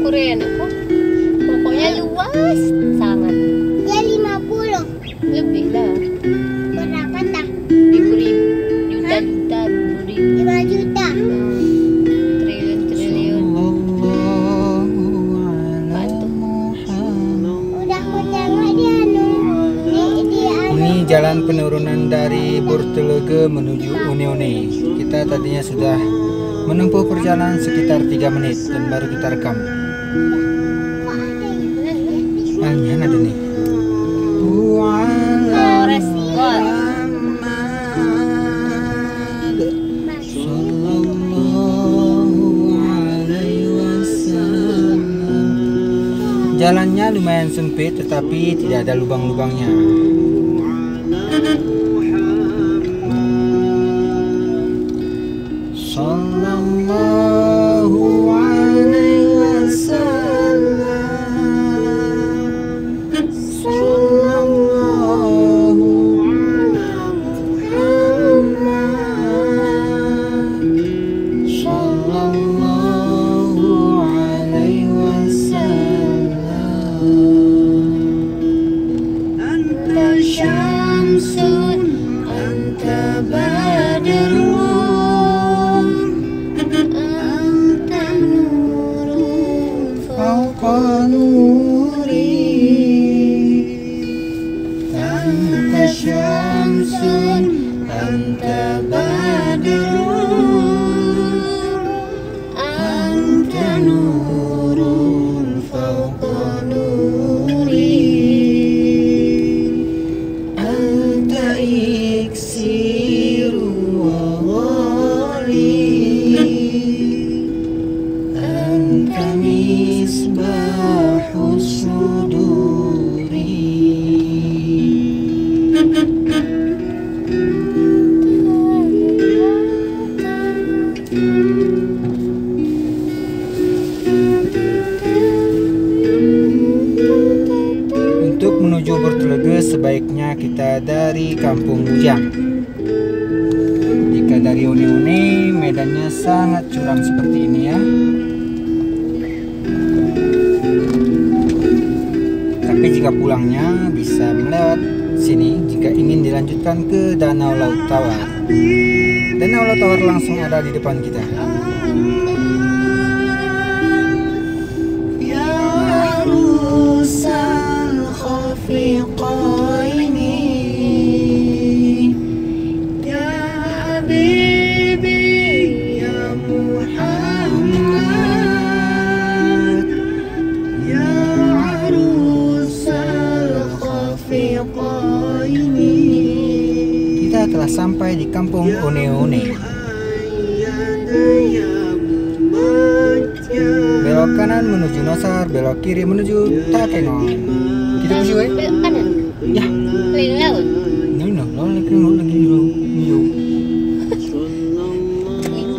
Korean aku. Pokoknya luas sangat. Dia 50. Lebih lah. Berapa tak? Ribu-ribu, juta-juta, ribu-ribu. 5 juta. Triliun-triliun. Bantu. Udah aku tengok dia Ini jalan penurunan dari Burtelege menuju Une-Une. Kita tadinya sudah menempuh perjalanan sekitar 3 menit dan baru kita rekam. Ini ada nih. Flores God. Jalannya lumayan sempit tetapi tidak ada lubang-lubangnya. Sallallahu alaihi wasallam. Sallallahu ala Muhammad. Sallallahu alaihi wasallam. Anta syamsun, anta badrun, anta nurun fawqa nuri. Anta syamsun, anta badrun, anta nurun fawqa nuri. Anta iksiru wa ghali. Anta misbahus suduri. Untuk menuju Burtelege sebaiknya kita dari Kampung Bujang. Jika dari Une-Une medannya sangat curam seperti ini ya. Tapi jika pulangnya bisa melewat sini jika ingin dilanjutkan ke Danau Laut Tawar. Danau Laut Tawar langsung ada di depan kita. Ya rusal khafiqaini, ya habibi ya Muhammad, ya rusal khafiqaini. Kita telah sampai di Kampung Une-Une. Belok kanan menuju Nosar, belok kiri menuju Takengon. Kita pusing weh? Belok kanan. Ya. Keliling laut. Ini lagi lo.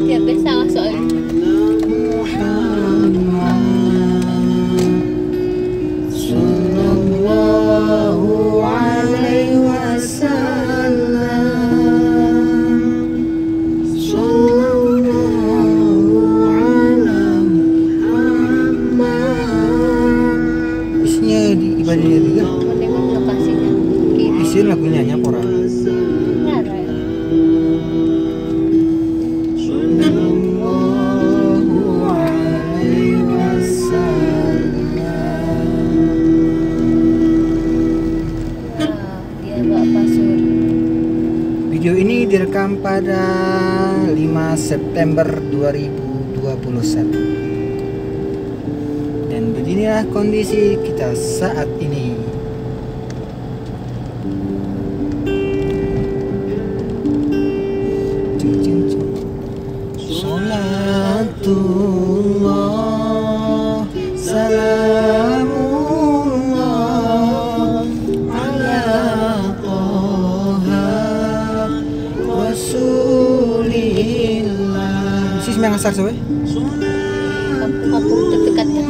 Tiap biasa soalnya. Sallallahu alaihi wasallam. Sallallahu ala Muhammad. Isinya di ibadahnya juga. Menengok lokasinya. Kiri. Isi lagunya nyapora. Nara ya. Sallallahu alaihi wasallam. Dia bawa pasur. Video ini direkam pada 5 September 2021. Dan beginilah kondisi kita saat ini. Salatullah, salamullah ala Toha Rasulillah. Sis mengasar soe. Kampung terdekat kan.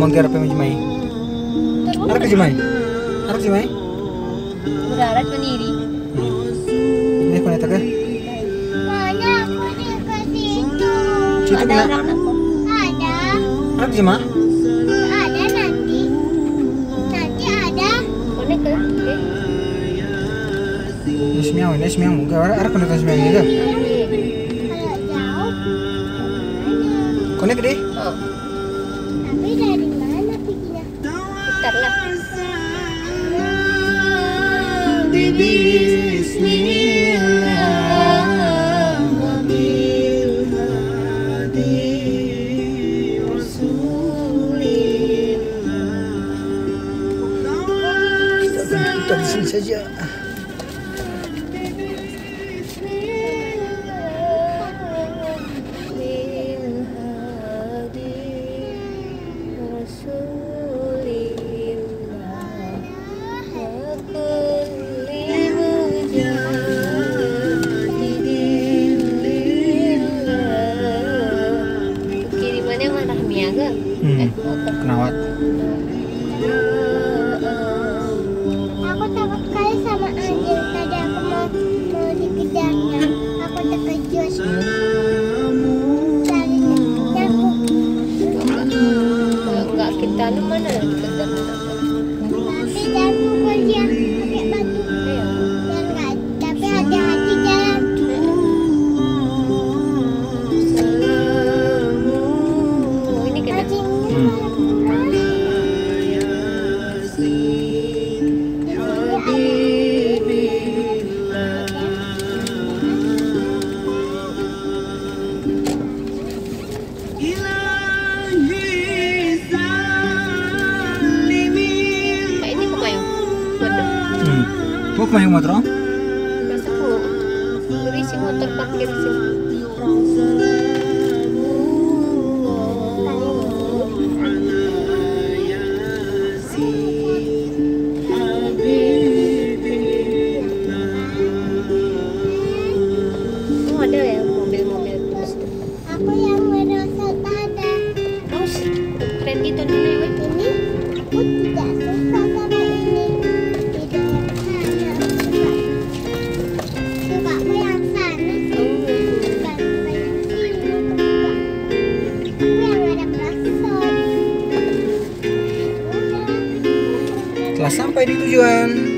manggar apa Jemai? Arek ke Jemai? Arek Jemai? Berharap sendiri. Ini kau netak ya? Mana aku dikasih itu. Situ Ada kena. orang apa? Ada. Arek Jemai? Ada nanti. Nanti ada. Konek ke? Ini semiang muka. Arek kau netak semiang juga. Kalau jauh. Mana? Kau netak deh? Oh, Tapi dari mana pikinya? bentar lah. Kita di sini saja. Kirimannya mana Miaga? Kenawat. Aku takut sekali sama anjing. Tadi aku mau dikejarnya. Aku terkejut. Larinya aku. Enggak kita anu mana kejar. Tapi jangan pukul dia pakai batu. Biar nggak. Tapi hati-hati jalan. Ini kena. Anjingnya Kayak ini kemayang. Waduh. Mau kemana motor? Masa puluh. Berisi motor parkir sini. Oh ada ya mobil-mobil terus tuh. aku yang merasa ada. Terus keren gitu dulu ya. Ini aku tidak suka sama ini. Tidak yang sana aku suka. Suka aku yang sana sih. Bukan suka yang sini aku suka. Aku yang ada klakson. Udah. Telah sampai di tujuan.